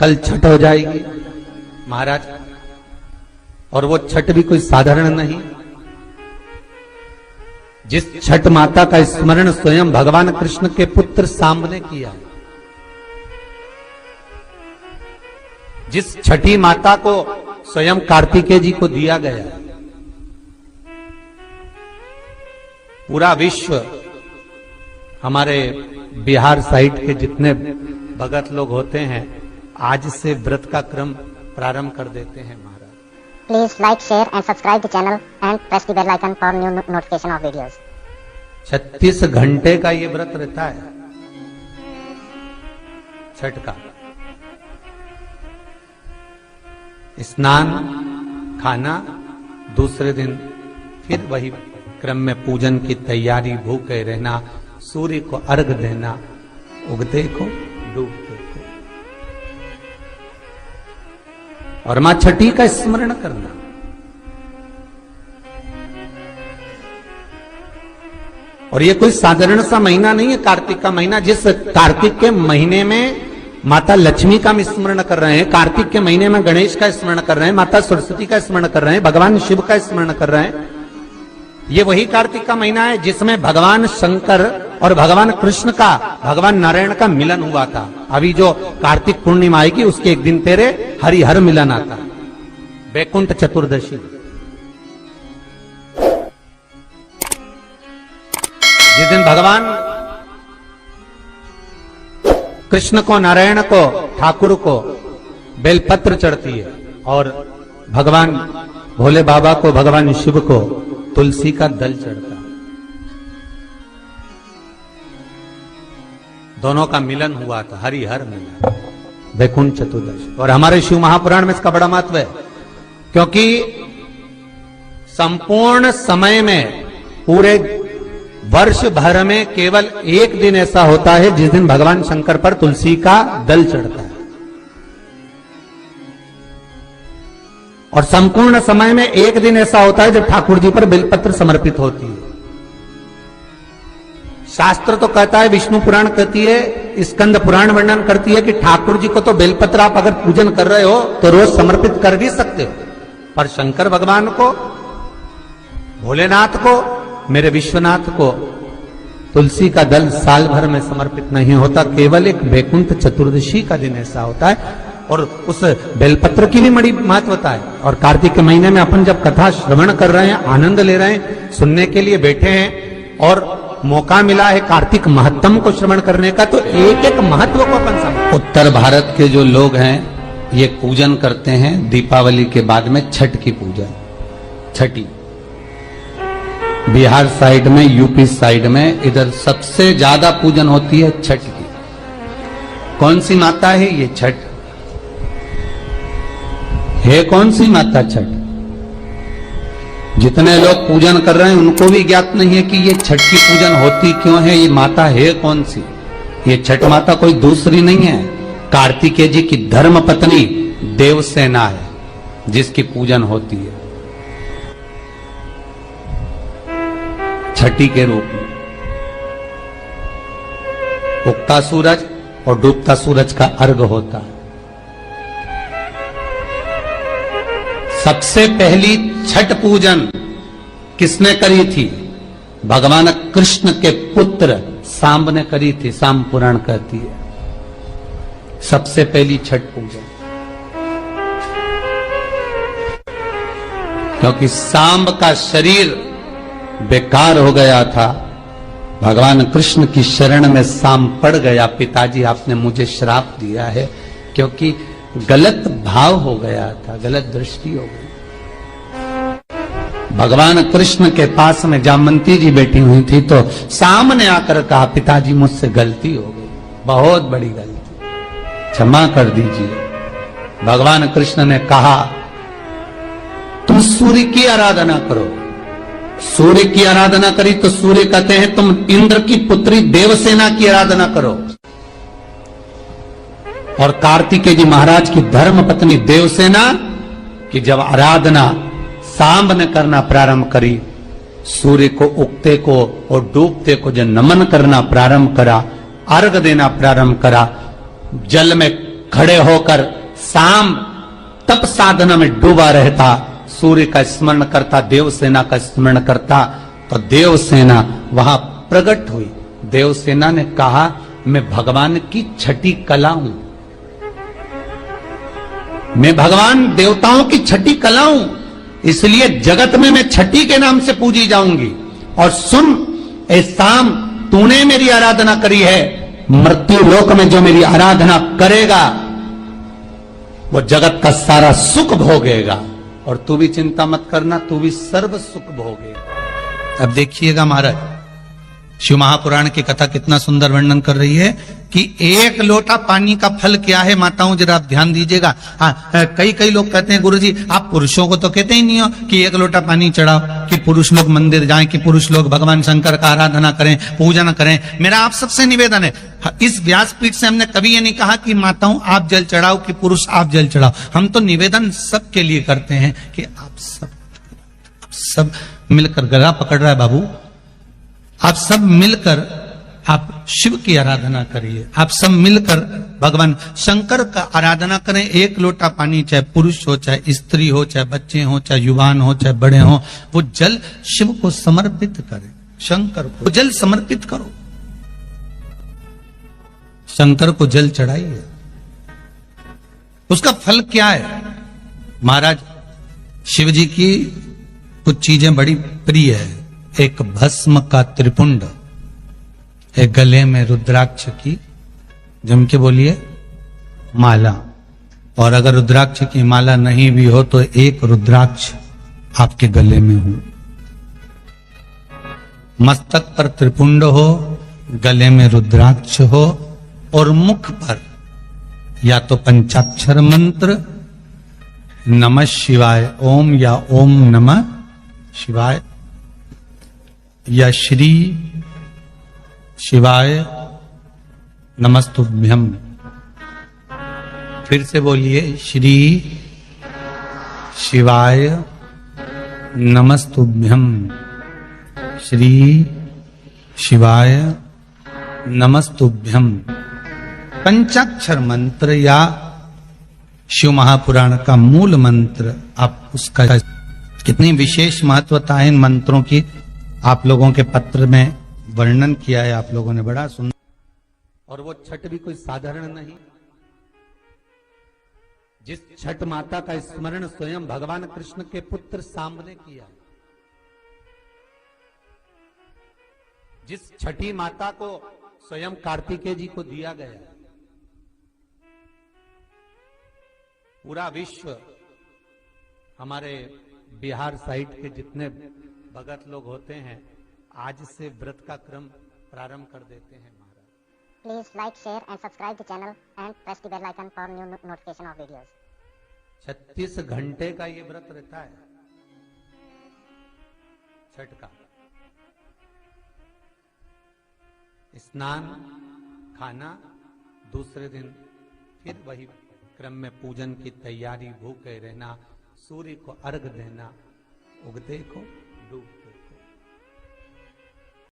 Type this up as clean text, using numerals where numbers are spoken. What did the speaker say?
कल छठ हो जाएगी महाराज, और वो छठ भी कोई साधारण नहीं। जिस छठ माता का स्मरण स्वयं भगवान कृष्ण के पुत्र सांब ने किया, जिस छठी माता को स्वयं कार्तिकेय जी को दिया गया, पूरा विश्व, हमारे बिहार साइड के जितने भगत लोग होते हैं आज से व्रत का क्रम प्रारंभ कर देते हैं महाराज। Please like, share and subscribe the channel and press the bell icon for new notification of videos. 36 घंटे का ये व्रत रहता है छठ का। स्नान, खाना, दूसरे दिन फिर वही क्रम में पूजन की तैयारी, भूखे रहना, सूर्य को अर्घ देना, उगते को डूबते को, और मां छठी का स्मरण करना। और ये कोई साधारण सा महीना नहीं है कार्तिक का महीना। जिस कार्तिक के महीने में माता लक्ष्मी का हम स्मरण कर रहे हैं, कार्तिक के महीने में गणेश का स्मरण कर रहे हैं, माता सरस्वती का स्मरण कर रहे हैं, भगवान शिव का स्मरण कर रहे हैं, ये वही कार्तिक का महीना है जिसमें भगवान शंकर और भगवान कृष्ण का, भगवान नारायण का मिलन हुआ था। अभी जो कार्तिक पूर्णिमा आएगी उसके एक दिन तेरे हरिहर मिलन आता, वैकुंठ चतुर्दशी। जिस दिन भगवान कृष्ण को, नारायण को, ठाकुर को बेलपत्र चढ़ती है, और भगवान भोले बाबा को, भगवान शिव को तुलसी का दल चढ़ता है। दोनों का मिलन हुआ था, हरिहर मिलन, वैकुंठ चतुर्दशी। और हमारे शिव महापुराण में इसका बड़ा महत्व है, क्योंकि संपूर्ण समय में, पूरे वर्ष भर में केवल एक दिन ऐसा होता है जिस दिन भगवान शंकर पर तुलसी का दल चढ़ता है, और संपूर्ण समय में एक दिन ऐसा होता है जब ठाकुर जी पर बेलपत्र समर्पित होती है। शास्त्र तो कहता है, विष्णु पुराण कहती है, स्कंद पुराण वर्णन करती है कि ठाकुर जी को तो बेलपत्र आप अगर पूजन कर रहे हो तो रोज समर्पित कर भी सकते हो, पर शंकर भगवान को, भोलेनाथ को, मेरे विश्वनाथ को तुलसी का दल साल भर में समर्पित नहीं होता, केवल एक वैकुंठ चतुर्दशी का दिन ऐसा होता है। और उस बेलपत्र की भी बड़ी महत्वता है। और कार्तिक के महीने में अपन जब कथा श्रवण कर रहे हैं, आनंद ले रहे हैं, सुनने के लिए बैठे हैं, और मौका मिला है कार्तिक महत्तम को श्रवण करने का, तो एक एक महत्व को अपन समझ। उत्तर भारत के जो लोग हैं ये पूजन करते हैं दीपावली के बाद में छठ की पूजा, छठी। बिहार साइड में, यूपी साइड में, इधर सबसे ज्यादा पूजन होती है छठ की। कौन सी माता है ये छठ? है कौन सी माता छठ? जितने लोग पूजन कर रहे हैं उनको भी ज्ञात नहीं है कि ये छठ की पूजन होती क्यों है, ये माता है कौन सी। ये छठ माता कोई दूसरी नहीं है, कार्तिकेय जी की धर्म पत्नी देवसेना है जिसकी पूजन होती है छठी के रूप में। उगता सूरज और डूबता सूरज का अर्घ होता है। सबसे पहली छठ पूजन किसने करी थी? भगवान कृष्ण के पुत्र सांब ने करी थी। सांब पुराण कहती है सबसे पहली छठ पूजन, क्योंकि सांब का शरीर बेकार हो गया था। भगवान कृष्ण की शरण में सांब पड़ गया। पिताजी आपने मुझे श्राप दिया है, क्योंकि गलत भाव हो गया था, गलत दृष्टि हो गई। भगवान कृष्ण के पास में जामवंती जी बैठी हुई थी, तो सामने आकर कहा, पिताजी मुझसे गलती हो गई, बहुत बड़ी गलती, क्षमा कर दीजिए। भगवान कृष्ण ने कहा, तुम सूर्य की आराधना करो। सूर्य की आराधना करी तो सूर्य कहते हैं तुम इंद्र की पुत्री देवसेना की आराधना करो। और कार्तिकेय जी महाराज की धर्म पत्नी देवसेना की जब आराधना सांब ने करना प्रारंभ करी, सूर्य को उगते को और डूबते को जब नमन करना प्रारंभ करा, अर्घ देना प्रारंभ करा, जल में खड़े होकर शाम तप साधना में डूबा रहता, सूर्य का स्मरण करता, देवसेना का स्मरण करता, तो देवसेना वहां प्रकट हुई। देवसेना ने कहा मैं भगवान की छठी कला हूं, मैं भगवान देवताओं की छठी कला हूं, इसलिए जगत में मैं छठी के नाम से पूजी जाऊंगी। और सुन ए शाम, तूने मेरी आराधना करी है, मृत्यु लोक में जो मेरी आराधना करेगा वो जगत का सारा सुख भोगेगा, और तू भी चिंता मत करना, तू भी सर्व सुख भोगेगा। अब देखिएगा महाराज, शिव महापुराण की कथा कितना सुंदर वर्णन कर रही है कि एक लोटा पानी का फल क्या है। माताओं जरा आप ध्यान दीजिएगा। कई लोग कहते हैं गुरुजी आप पुरुषों को तो कहते ही नहीं हो कि एक लोटा पानी चढ़ाओ, कि पुरुष लोग मंदिर जाएं, कि पुरुष लोग भगवान शंकर का आराधना करें, पूजन करें। मेरा आप सबसे निवेदन है, इस व्यासपीठ से हमने कभी ये नहीं कहा कि माताओं आप जल चढ़ाओ, कि पुरुष आप जल चढ़ाओ। हम तो निवेदन सबके लिए करते हैं कि आप सब मिलकर, गला पकड़ रहा है बाबू, आप सब मिलकर आप शिव की आराधना करिए, आप सब मिलकर भगवान शंकर का आराधना करें। एक लोटा पानी, चाहे पुरुष हो, चाहे स्त्री हो, चाहे बच्चे हो, चाहे युवान हो, चाहे बड़े हो, वो जल शिव को समर्पित करें। शंकर को जल समर्पित करो, शंकर को जल चढ़ाइए। उसका फल क्या है महाराज? शिव जी की कुछ चीजें बड़ी प्रिय है। एक भस्म का त्रिपुंड, एक गले में रुद्राक्ष की, जम के बोलिए, माला। और अगर रुद्राक्ष की माला नहीं भी हो तो एक रुद्राक्ष आपके गले में हो, मस्तक पर त्रिपुंड हो, गले में रुद्राक्ष हो, और मुख पर या तो पंचाक्षर मंत्र नमः शिवाय ओम, या ओम नमः शिवाय, या श्री शिवाय नमस्तुभ्यम। फिर से बोलिए, श्री शिवाय नमस्तुभ्यम, श्री शिवाय नमस्तुभ्यम। पंचाक्षर मंत्र या शिव महापुराण का मूल मंत्र, आप उसका कितनी विशेष महत्वता है इन मंत्रों की, आप लोगों के पत्र में वर्णन किया है आप लोगों ने, बड़ा सुंदर। और वो छठ भी कोई साधारण नहीं। जिस छठ माता का स्मरण स्वयं भगवान कृष्ण के पुत्र सांब ने किया, जिस छठी माता को स्वयं कार्तिकेय जी को दिया गया, पूरा विश्व, हमारे बिहार साइड के जितने भगत लोग होते हैं आज से व्रत का क्रम प्रारंभ कर देते हैं महाराज। Please like, share and subscribe the channel and press the bell icon for new notification of videos. 36 घंटे का ये व्रत रहता है छठ का। स्नान, खाना, दूसरे दिन फिर वही क्रम में पूजन की तैयारी, भूखे रहना, सूर्य को अर्घ देना, उगते को डूबते।